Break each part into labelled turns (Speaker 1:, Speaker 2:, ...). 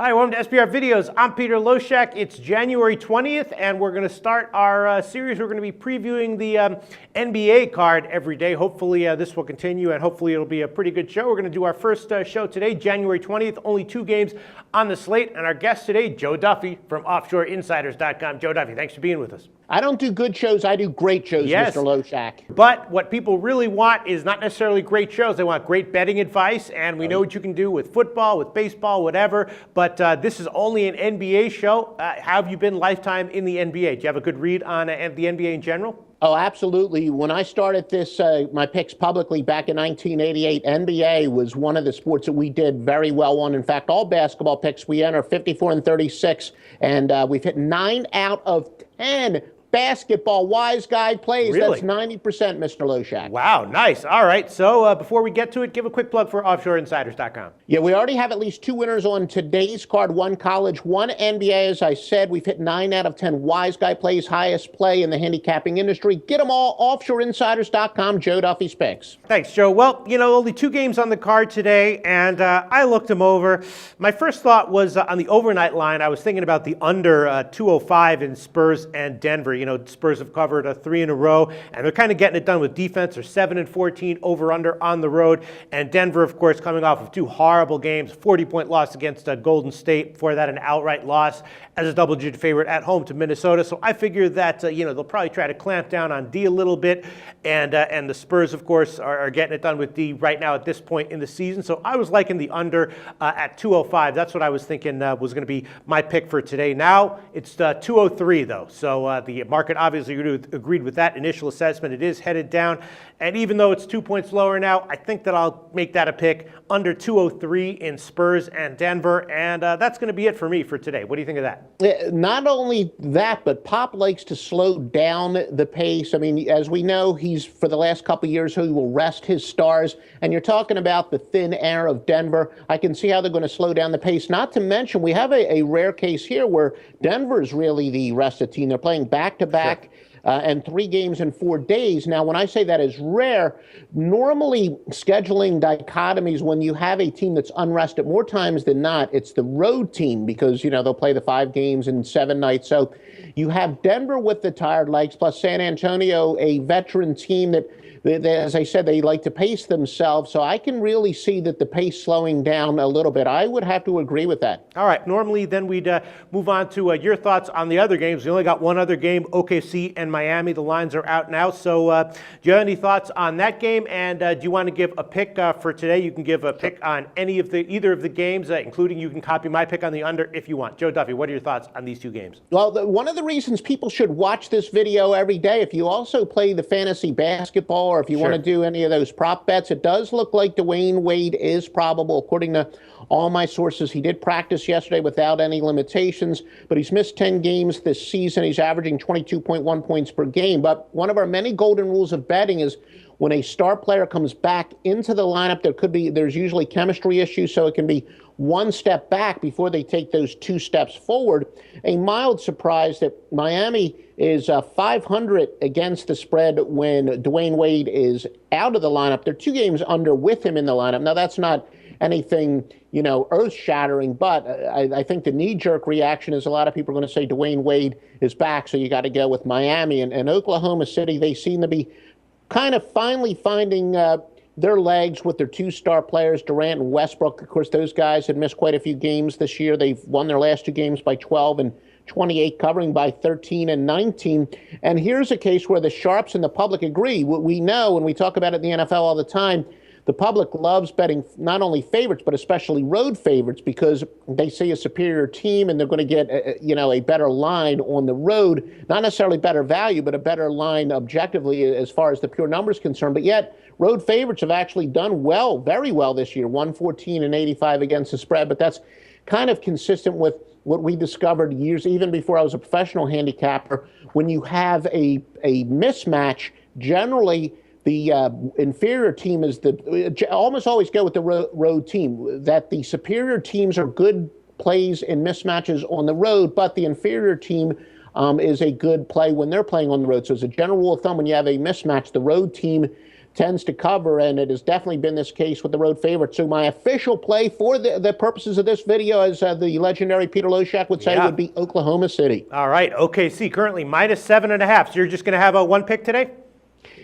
Speaker 1: Hi, welcome to SBR Videos. I'm Peter Loshak. It's January 20th, and we're going to start our series. We're going to be previewing the NBA card every day. Hopefully, this will continue, and hopefully it'll be a pretty good show. We're going to do our first show today, January 20th. Only 2 games on the slate, and our guest today, Joe Duffy from OffshoreInsiders.com. Joe Duffy, thanks for being with us.
Speaker 2: I don't do good shows, I do great shows,
Speaker 1: yes,
Speaker 2: Mr. Loshak.
Speaker 1: But what people really want is not necessarily great shows. They want great betting advice, and we know what you can do with football, with baseball, whatever. But this is only an NBA show. How have you been lifetime in the NBA? Do you have a good read on the NBA in general?
Speaker 2: Oh, absolutely. When I started this, my picks publicly back in 1988, NBA was one of the sports that we did very well on. In fact, all basketball picks, we enter 54 and 36, and we've hit 9 out of 10 basketball wise guy plays.
Speaker 1: Really?
Speaker 2: That's 90%, Mr. Loshak.
Speaker 1: Wow, nice. All right. So before we get to it, give a quick plug for OffshoreInsiders.com.
Speaker 2: Yeah, we already have at least 2 winners on today's card, 1 college, 1 NBA. As I said, we've hit 9 out of 10 wise guy plays, highest play in the handicapping industry. Get them all, OffshoreInsiders.com, Joe Duffy's picks.
Speaker 1: Thanks, Joe. Well, you know, only 2 games on the card today, and I looked them over. My first thought was on the overnight line. I was thinking about the under 205 in Spurs and Denver. You know, Spurs have covered 3 in a row, and they're kind of getting it done with defense. They're 7-14 over/under on the road, and Denver, of course, coming off of 2 horrible games, 40-point loss against Golden State. Before that, an outright loss as a double-digit favorite at home to Minnesota. So I figure that you know, they'll probably try to clamp down on D a little bit, and the Spurs, of course, are getting it done with D right now at this point in the season. So I was liking the under at 205. That's what I was thinking was going to be my pick for today. Now it's 203 though, so the market obviously agreed with that initial assessment. It is headed down, and even though it's 2 points lower now, I think that I'll make that a pick under 203 in Spurs and Denver, and that's going to be it for me for today. What do you think of that?
Speaker 2: Not only that, but Pop likes to slow down the pace. I mean, as we know, he's, for the last couple of years, he will rest his stars, and you're talking about the thin air of Denver. I can see how they're going to slow down the pace. Not to mention, we have a rare case here where Denver is really the rested team. They're playing back-to-back. Sure. And 3 games in 4 days. Now, when I say that is rare, normally scheduling dichotomies, when you have a team that's unrested, more times than not, it's the road team because, you know, they'll play the 5 games in 7 nights. So you have Denver with the tired legs, plus San Antonio, a veteran team that, as I said, they like to pace themselves. So I can really see that the pace slowing down a little bit. I would have to agree with that.
Speaker 1: All right. Normally, then we'd move on to your thoughts on the other games. We only got one other game, OKC and Miami. The lines are out now. So do you have any thoughts on that game? And do you want to give a pick for today? You can give a pick on either of the games, including you can copy my pick on the under if you want. Joe Duffy, what are your thoughts on these 2 games?
Speaker 2: Well, one of the reasons people should watch this video every day, if you also play the fantasy basketball, or if you want to do any of those prop bets, it does look like Dwayne Wade is probable. According to all my sources, he did practice yesterday without any limitations, but he's missed 10 games this season. He's averaging 22.1 points per game. But one of our many golden rules of betting is when a star player comes back into the lineup, there's usually chemistry issues, so it can be 1 step back before they take those 2 steps forward. A mild surprise that Miami is 500 against the spread when Dwayne Wade is out of the lineup. They're 2 games under with him in the lineup. Now, that's not anything, you know, earth-shattering, but I think the knee-jerk reaction is a lot of people are going to say Dwayne Wade is back, so you got to go with Miami. And Oklahoma City, they seem to be kind of finally finding their legs with their 2 star players, Durant and Westbrook. Of course, those guys had missed quite a few games this year. They've won their last 2 games by 12 and 28, covering by 13 and 19. And here's a case where the sharps and the public agree. What we know, and we talk about it in the NFL all the time, the public loves betting not only favorites, but especially road favorites, because they see a superior team and they're going to get, a better line on the road. Not necessarily better value, but a better line objectively as far as the pure numbers concerned. But yet, road favorites have actually done well, very well this year, 114 and 85 against the spread. But that's kind of consistent with what we discovered years, even before I was a professional handicapper. When you have a mismatch, generally the inferior team is almost always go with the road team, that the superior teams are good plays in mismatches on the road, but the inferior team is a good play when they're playing on the road. So as a general rule of thumb, when you have a mismatch, the road team tends to cover, and it has definitely been this case with the road favorites. So my official play for the purposes of this video, as the legendary Peter Loshak would say, would be Oklahoma City.
Speaker 1: All right, OKC currently -7.5. So you're just going to have a one pick today?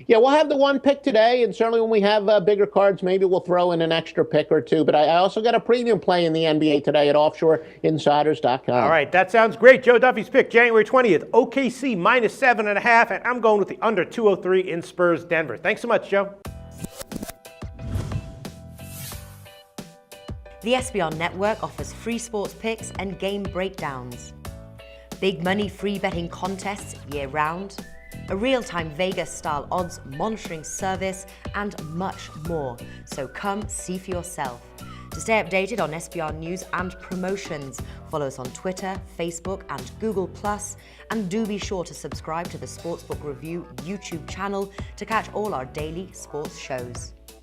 Speaker 2: Yeah, we'll have the one pick today, and certainly when we have bigger cards, maybe we'll throw in an extra pick or two. But I also got a premium play in the NBA today at offshoreinsiders.com.
Speaker 1: All right, that sounds great. Joe Duffy's pick, January 20th, OKC -7.5, and I'm going with the under 203 in Spurs Denver. Thanks so much, Joe.
Speaker 3: The SBR Network offers free sports picks and game breakdowns, big money free betting contests year-round, a real-time Vegas-style odds monitoring service, and much more. So come see for yourself. To stay updated on SBR news and promotions, follow us on Twitter, Facebook, and Google+, and do be sure to subscribe to the Sportsbook Review YouTube channel to catch all our daily sports shows.